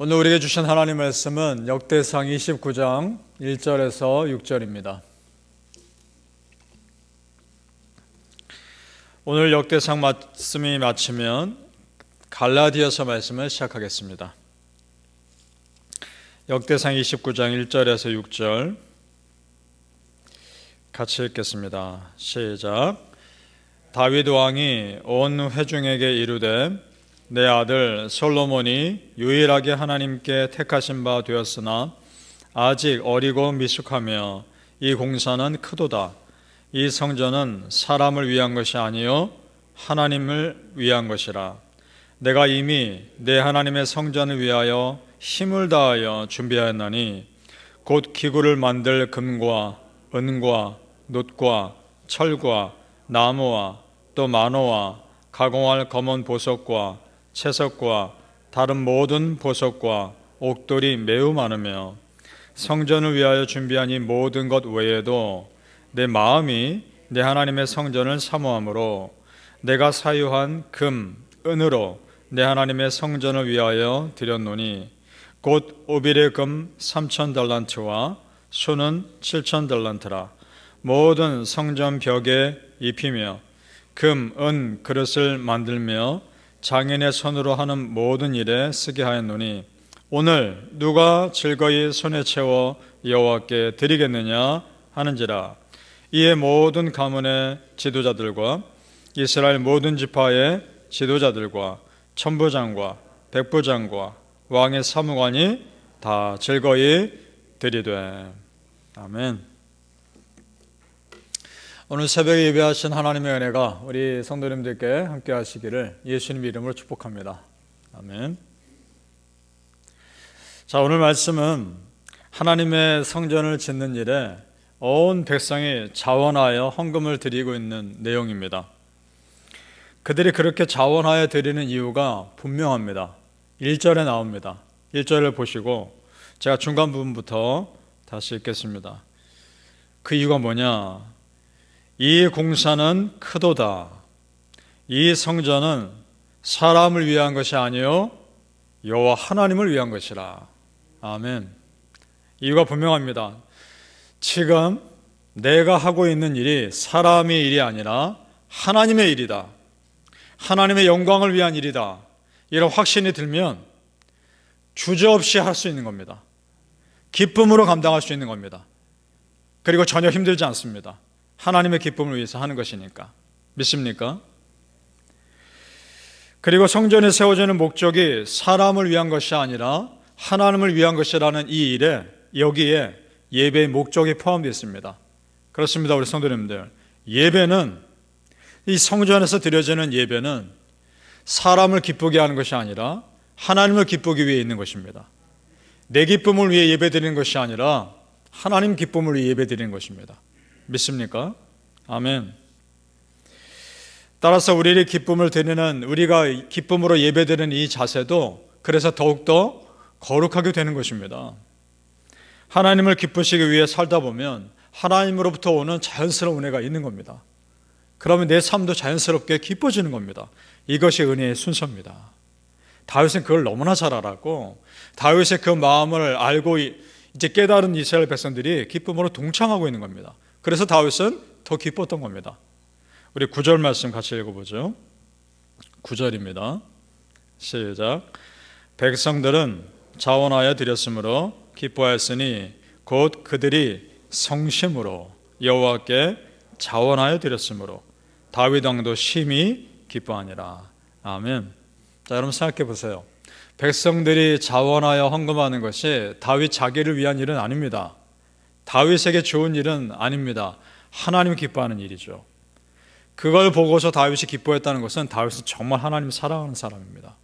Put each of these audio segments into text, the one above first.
오늘 우리에게 주신 하나님의 말씀은 역대상 29장 1절에서 6절입니다. 오늘 역대상 말씀이 마치면 갈라디아서 말씀을 시작하겠습니다. 역대상 29장 1절에서 6절 같이 읽겠습니다. 시작. 다윗 왕이 온 회중에게 이르되 내 아들 솔로몬이 유일하게 하나님께 택하신 바 되었으나 아직 어리고 미숙하며 이 공사는 크도다. 이 성전은 사람을 위한 것이 아니요 하나님을 위한 것이라. 내가 이미 내 하나님의 성전을 위하여 힘을 다하여 준비하였나니 곧 기구를 만들 금과 은과 놋과 철과 나무와 또 만호와 가공할 검은 보석과 채석과 다른 모든 보석과 옥돌이 매우 많으며 성전을 위하여 준비한 이 모든 것 외에도 내 마음이 내 하나님의 성전을 사모하므로 내가 사유한 금, 은으로 내 하나님의 성전을 위하여 드렸노니 곧 오빌의 금 3,000달란트와 수는 7,000달란트라. 모든 성전 벽에 입히며 금, 은 그릇을 만들며 장인의 손으로 하는 모든 일에 쓰게 하였노니 오늘 누가 즐거이 손에 채워 여호와께 드리겠느냐 하는지라. 이에 모든 가문의 지도자들과 이스라엘 모든 지파의 지도자들과 천부장과 백부장과 왕의 사무관이 다 즐거이 드리되. 아멘. 오늘 새벽에 예배하신 하나님의 은혜가 우리 성도님들께 함께 하시기를 예수님 이름으로 축복합니다. 아멘. 자, 오늘 말씀은 하나님의 성전을 짓는 일에 온 백성이 자원하여 헌금을 드리고 있는 내용입니다. 그들이 그렇게 자원하여 드리는 이유가 분명합니다. 1절에 나옵니다. 1절을 보시고 제가 중간 부분부터 다시 읽겠습니다. 그 이유가 뭐냐? 이 공사는 크도다. 이 성전은 사람을 위한 것이 아니요 여호와 하나님을 위한 것이라. 아멘. 이유가 분명합니다. 지금 내가 하고 있는 일이 사람의 일이 아니라 하나님의 일이다. 하나님의 영광을 위한 일이다. 이런 확신이 들면 주저없이 할 수 있는 겁니다. 기쁨으로 감당할 수 있는 겁니다. 그리고 전혀 힘들지 않습니다. 하나님의 기쁨을 위해서 하는 것이니까. 믿습니까? 그리고 성전이 세워지는 목적이 사람을 위한 것이 아니라 하나님을 위한 것이라는 이 일에 여기에 예배의 목적이 포함되어 있습니다. 그렇습니다. 우리 성도님들, 예배는 이 성전에서 드려지는 예배는 사람을 기쁘게 하는 것이 아니라 하나님을 기쁘기 위해 있는 것입니다. 내 기쁨을 위해 예배 드리는 것이 아니라 하나님 기쁨을 위해 예배 드리는 것입니다. 믿습니까? 아멘. 따라서 우리의 기쁨을 드리는, 우리가 기쁨으로 예배드리는 이 자세도 그래서 더욱더 거룩하게 되는 것입니다. 하나님을 기쁘시기 위해 살다 보면 하나님으로부터 오는 자연스러운 은혜가 있는 겁니다. 그러면 내 삶도 자연스럽게 기뻐지는 겁니다. 이것이 은혜의 순서입니다. 다윗은 그걸 너무나 잘 알았고, 다윗의 그 마음을 알고 이제 깨달은 이스라엘 백성들이 기쁨으로 동참하고 있는 겁니다. 그래서 다윗은 더 기뻤던 겁니다. 우리 9절 말씀 같이 읽어보죠. 9절입니다. 시작. 백성들은 자원하여 드렸으므로 기뻐하였으니 곧 그들이 성심으로 여호와께 자원하여 드렸으므로 다윗 왕도 심히 기뻐하니라. 아멘. 자, 여러분 생각해 보세요. 백성들이 자원하여 헌금하는 것이 다윗 자기를 위한 일은 아닙니다. 다윗에게 좋은 일은 아닙니다. 하나님 기뻐하는 일이죠. 그걸 보고서 다윗이 기뻐했다는 것은 다윗은 정말 하나님을 사랑하는 사람입니다.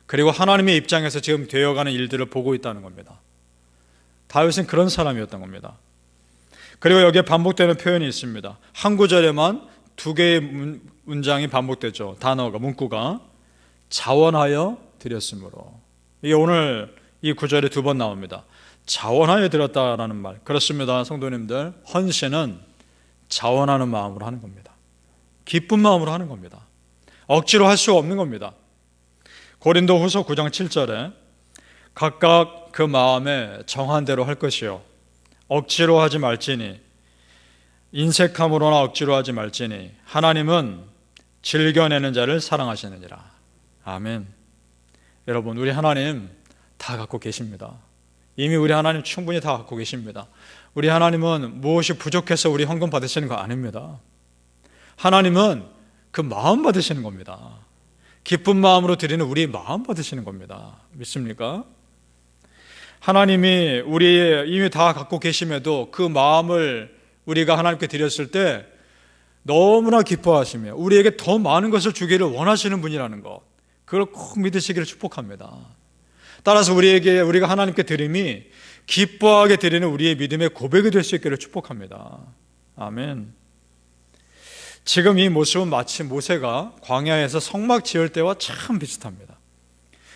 그리고 하나님의 입장에서 지금 되어가는 일들을 보고 있다는 겁니다. 다윗은 그런 사람이었던 겁니다. 그리고 여기에 반복되는 표현이 있습니다. 한 구절에만 두 개의 문장이 반복되죠. 단어가, 문구가 자원하여 드렸으므로. 이게 오늘 이 구절에 두 번 나옵니다. 자원하여 드렸다라는 말. 그렇습니다. 성도님들, 헌신은 자원하는 마음으로 하는 겁니다. 기쁜 마음으로 하는 겁니다. 억지로 할 수 없는 겁니다. 고린도후서 9장 7절에 각각 그 마음에 정한 대로 할 것이요 억지로 하지 말지니 인색함으로나 억지로 하지 말지니 하나님은 즐겨내는 자를 사랑하시느니라. 아멘. 여러분, 우리 하나님 다 갖고 계십니다. 이미 우리 하나님 충분히 다 갖고 계십니다. 우리 하나님은 무엇이 부족해서 우리 헌금 받으시는 거 아닙니다. 하나님은 그 마음 받으시는 겁니다. 기쁜 마음으로 드리는 우리 마음 받으시는 겁니다. 믿습니까? 하나님이 우리 이미 다 갖고 계심에도 그 마음을 우리가 하나님께 드렸을 때 너무나 기뻐하시며 우리에게 더 많은 것을 주기를 원하시는 분이라는 것, 그걸 꼭 믿으시기를 축복합니다. 따라서 우리가 하나님께 드림이 기뻐하게 드리는 우리의 믿음의 고백이 될 수 있기를 축복합니다. 아멘. 지금 이 모습은 마치 모세가 광야에서 성막 지을 때와 참 비슷합니다.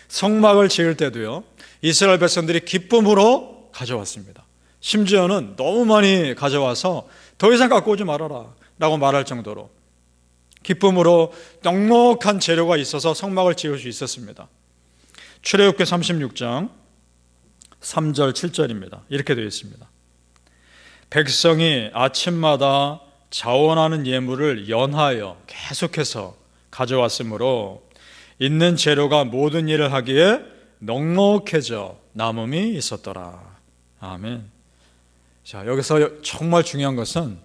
성막을 지을 때도요, 이스라엘 백성들이 기쁨으로 가져왔습니다. 심지어는 너무 많이 가져와서 더 이상 갖고 오지 말아라 라고 말할 정도로 기쁨으로 넉넉한 재료가 있어서 성막을 지을 수 있었습니다. 출애굽기 36장 3절 7절입니다. 이렇게 되어 있습니다. 백성이 아침마다 자원하는 예물을 연하여 계속해서 가져왔으므로 있는 재료가 모든 일을 하기에 넉넉해져 남음이 있었더라. 아멘. 자, 여기서 정말 중요한 것은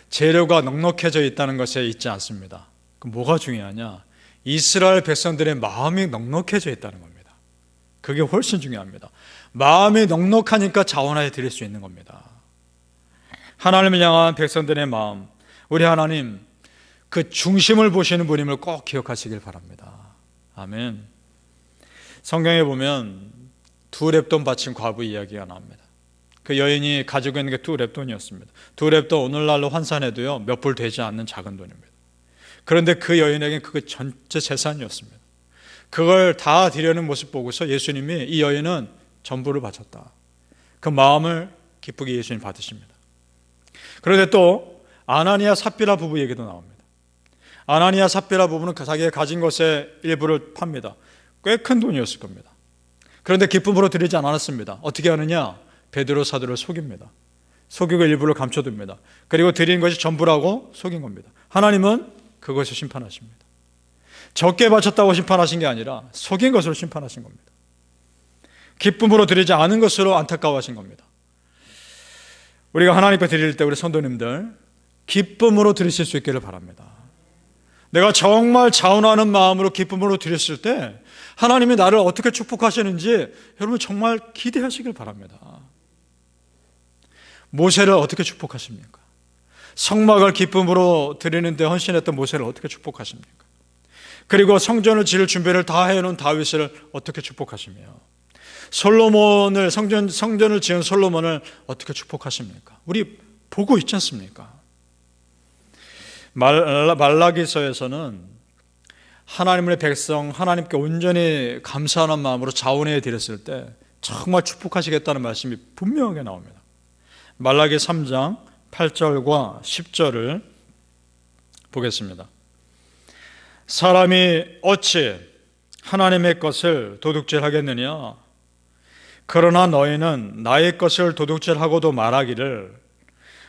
재료가 넉넉해져 있다는 것에 있지 않습니다. 그럼 뭐가 중요하냐? 이스라엘 백성들의 마음이 넉넉해져 있다는 겁니다. 그게 훨씬 중요합니다. 마음이 넉넉하니까 자원하여 드릴 수 있는 겁니다. 하나님을 향한 백성들의 마음, 우리 하나님 그 중심을 보시는 분임을 꼭 기억하시길 바랍니다. 아멘. 성경에 보면 두 렙돈 바친 과부 이야기가 나옵니다. 그 여인이 가지고 있는 게 두 렙돈이었습니다. 두 렙돈 오늘날로 환산해도요 몇 불 되지 않는 작은 돈입니다. 그런데 그 여인에게는 그게 전체 재산이었습니다. 그걸 다 드리는 모습 보고서 예수님이 이 여인은 전부를 바쳤다, 그 마음을 기쁘게 예수님 받으십니다. 그런데 또 아나니아 삽비라 부부 얘기도 나옵니다. 아나니아 삽비라 부부는 자기가 가진 것의 일부를 팝니다. 꽤 큰 돈이었을 겁니다. 그런데 기쁨으로 드리지 않았습니다. 어떻게 하느냐? 베드로 사도를 속입니다. 속이고 일부를 감춰둡니다. 그리고 드린 것이 전부라고 속인 겁니다. 하나님은 그것을 심판하십니다. 적게 바쳤다고 심판하신 게 아니라 속인 것으로 심판하신 겁니다. 기쁨으로 드리지 않은 것으로 안타까워하신 겁니다. 우리가 하나님께 드릴 때 우리 성도님들 기쁨으로 드리실 수 있기를 바랍니다. 내가 정말 자원하는 마음으로 기쁨으로 드렸을 때 하나님이 나를 어떻게 축복하시는지 여러분 정말 기대하시길 바랍니다. 모세를 어떻게 축복하십니까? 성막을 기쁨으로 드리는데 헌신했던 모세를 어떻게 축복하십니까? 그리고 성전을 지을 준비를 다 해놓은 다윗을 어떻게 축복하시며 솔로몬을 성전을 지은 솔로몬을 어떻게 축복하십니까? 우리 보고 있지 않습니까? 말라기서에서는 하나님의 백성 하나님께 온전히 감사하는 마음으로 자원해 드렸을 때 정말 축복하시겠다는 말씀이 분명하게 나옵니다. 말라기 3장 8절과 10절을 보겠습니다. 사람이 어찌 하나님의 것을 도둑질하겠느냐? 그러나 너희는 나의 것을 도둑질하고도 말하기를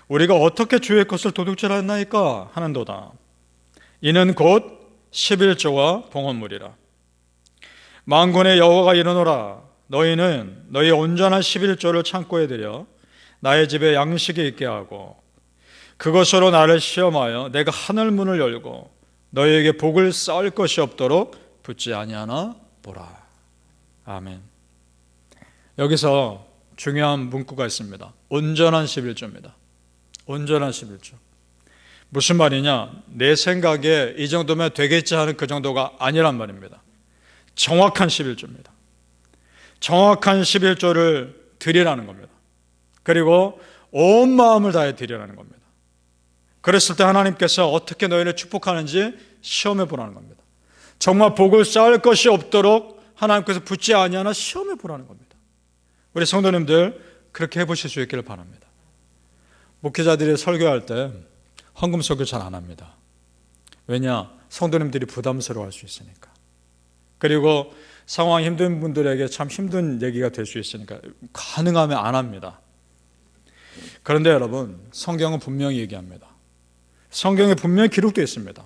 우리가 어떻게 주의 것을 도둑질하였나이까 하는도다. 이는 곧 11조와 봉헌물이라. 만군의 여호와가 이르노라. 너희는 너희 온전한 11조를 창고에 들여 나의 집에 양식이 있게 하고 그것으로 나를 시험하여 내가 하늘 문을 열고 너희에게 복을 쌓을 것이 없도록 붙지 아니하나 보라. 아멘. 여기서 중요한 문구가 있습니다. 온전한 11조입니다. 온전한 11조. 무슨 말이냐? 내 생각에 이 정도면 되겠지 하는 그 정도가 아니란 말입니다. 정확한 11조입니다. 정확한 11조를 드리라는 겁니다. 그리고 온 마음을 다해 드리라는 겁니다. 그랬을 때 하나님께서 어떻게 너희를 축복하는지 시험해 보라는 겁니다. 정말 복을 쌓을 것이 없도록 하나님께서 붙지 아니하나 시험해 보라는 겁니다. 우리 성도님들 그렇게 해보실 수 있기를 바랍니다. 목회자들이 설교할 때 헌금 설교 잘 안 합니다. 왜냐? 성도님들이 부담스러워할 수 있으니까. 그리고 상황이 힘든 분들에게 참 힘든 얘기가 될 수 있으니까 가능하면 안 합니다. 그런데 여러분, 성경은 분명히 얘기합니다. 성경에 분명히 기록되어 있습니다.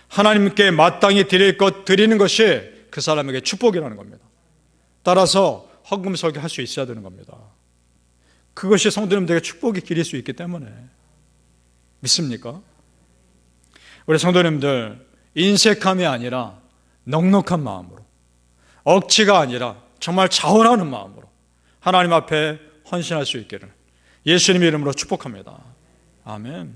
하나님께 마땅히 드릴 것 드리는 것이 그 사람에게 축복이라는 겁니다. 따라서 헌금 설교할 수 있어야 되는 겁니다. 그것이 성도님들에게 축복의 길일 수 있기 때문에. 믿습니까? 우리 성도님들, 인색함이 아니라 넉넉한 마음으로, 억지가 아니라 정말 자원하는 마음으로 하나님 앞에 헌신할 수 있기를 예수님 이름으로 축복합니다. 아멘.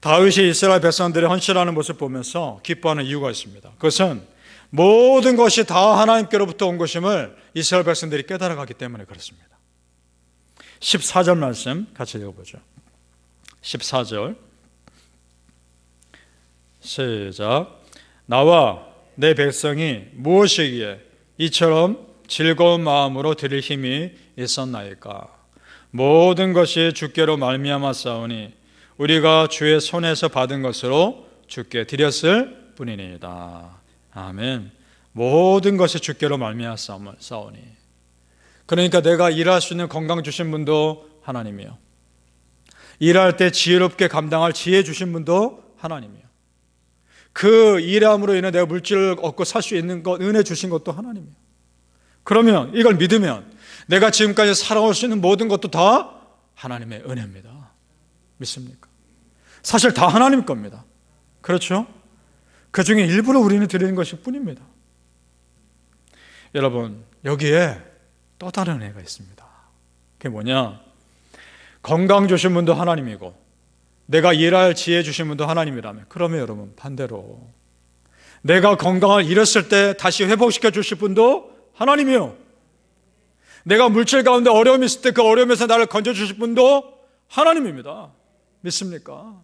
다윗이 이스라엘 백성들의 헌신하는 모습을 보면서 기뻐하는 이유가 있습니다. 그것은 모든 것이 다 하나님께로부터 온 것임을 이스라엘 백성들이 깨달아가기 때문에 그렇습니다. 14절 말씀 같이 읽어보죠. 14절 시작. 나와 내 백성이 무엇이기에 이처럼 즐거운 마음으로 드릴 힘이 있었나이까. 모든 것이 주께로 말미암아 싸우니 우리가 주의 손에서 받은 것으로 주께 드렸을 뿐이니이다. 아멘. 모든 것이 주께로 말미암아 싸우니. 그러니까 내가 일할 수 있는 건강 주신 분도 하나님이요, 일할 때 지혜롭게 감당할 지혜 주신 분도 하나님이요, 그 일함으로 인해 내가 물질을 얻고 살 수 있는 것, 은혜 주신 것도 하나님이요. 그러면 이걸 믿으면 내가 지금까지 살아올 수 있는 모든 것도 다 하나님의 은혜입니다. 믿습니까? 사실 다 하나님 겁니다. 그렇죠? 그 중에 일부러 우리는 드리는 것일 뿐입니다. 여러분, 여기에 또 다른 은혜가 있습니다. 그게 뭐냐? 건강 주신 분도 하나님이고 내가 일할 지혜 주신 분도 하나님이라면, 그러면 여러분 반대로 내가 건강을 잃었을 때 다시 회복시켜 주실 분도 하나님이요, 내가 물질 가운데 어려움이 있을 때 그 어려움에서 나를 건져 주실 분도 하나님입니다. 믿습니까?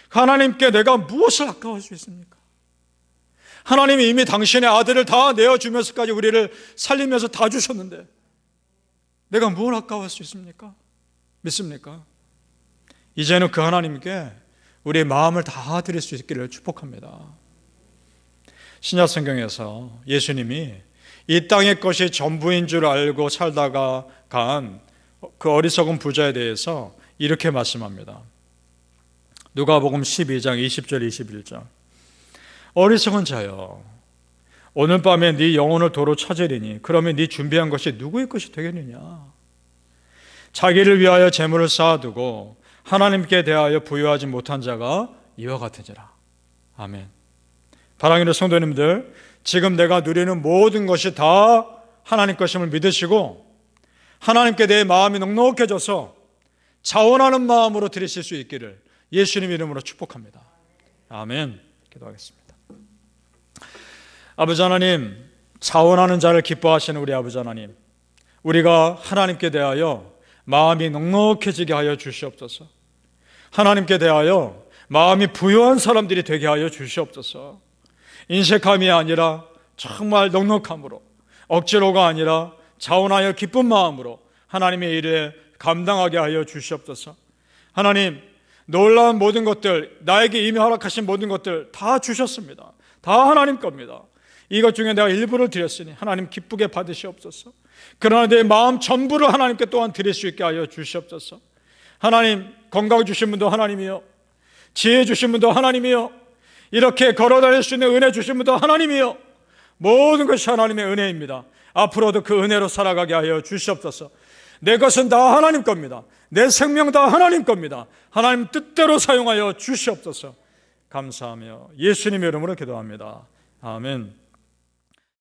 하나님께 내가 무엇을 아까워할 수 있습니까? 하나님이 이미 당신의 아들을 다 내어주면서까지 우리를 살리면서 다 주셨는데 내가 뭘 아까워할 수 있습니까? 믿습니까? 이제는 그 하나님께 우리의 마음을 다 드릴 수 있기를 축복합니다. 신약 성경에서 예수님이 이 땅의 것이 전부인 줄 알고 살다가 간 그 어리석은 부자에 대해서 이렇게 말씀합니다. 누가복음 12장 20절 21절. 어리석은 자여, 오늘 밤에 네 영혼을 도로 찾으리니 그러면 네 준비한 것이 누구의 것이 되겠느냐? 자기를 위하여 재물을 쌓아두고 하나님께 대하여 부여하지 못한 자가 이와 같으니라. 아멘. 사랑하는 성도님들, 지금 내가 누리는 모든 것이 다 하나님 것임을 믿으시고 하나님께 내 마음이 넉넉해져서 자원하는 마음으로 드리실 수 있기를 예수님 이름으로 축복합니다. 아멘. 기도하겠습니다. 아버지 하나님, 자원하는 자를 기뻐하시는 우리 아버지 하나님, 우리가 하나님께 대하여 마음이 넉넉해지게 하여 주시옵소서. 하나님께 대하여 마음이 부유한 사람들이 되게 하여 주시옵소서. 인색함이 아니라 정말 넉넉함으로, 억지로가 아니라 자원하여 기쁜 마음으로 하나님의 일에 감당하게 하여 주시옵소서. 하나님, 놀라운 모든 것들, 나에게 이미 허락하신 모든 것들 다 주셨습니다. 다 하나님 겁니다. 이것 중에 내가 일부를 드렸으니 하나님 기쁘게 받으시옵소서. 그러나 내 마음 전부를 하나님께 또한 드릴 수 있게 하여 주시옵소서. 하나님, 건강 주신 분도 하나님이요, 지혜 주신 분도 하나님이요, 이렇게 걸어다닐 수 있는 은혜 주신 분도 하나님이요, 모든 것이 하나님의 은혜입니다. 앞으로도 그 은혜로 살아가게 하여 주시옵소서. 내 것은 다 하나님 겁니다. 내 생명 다 하나님 겁니다. 하나님 뜻대로 사용하여 주시옵소서. 감사하며 예수님의 이름으로 기도합니다. 아멘.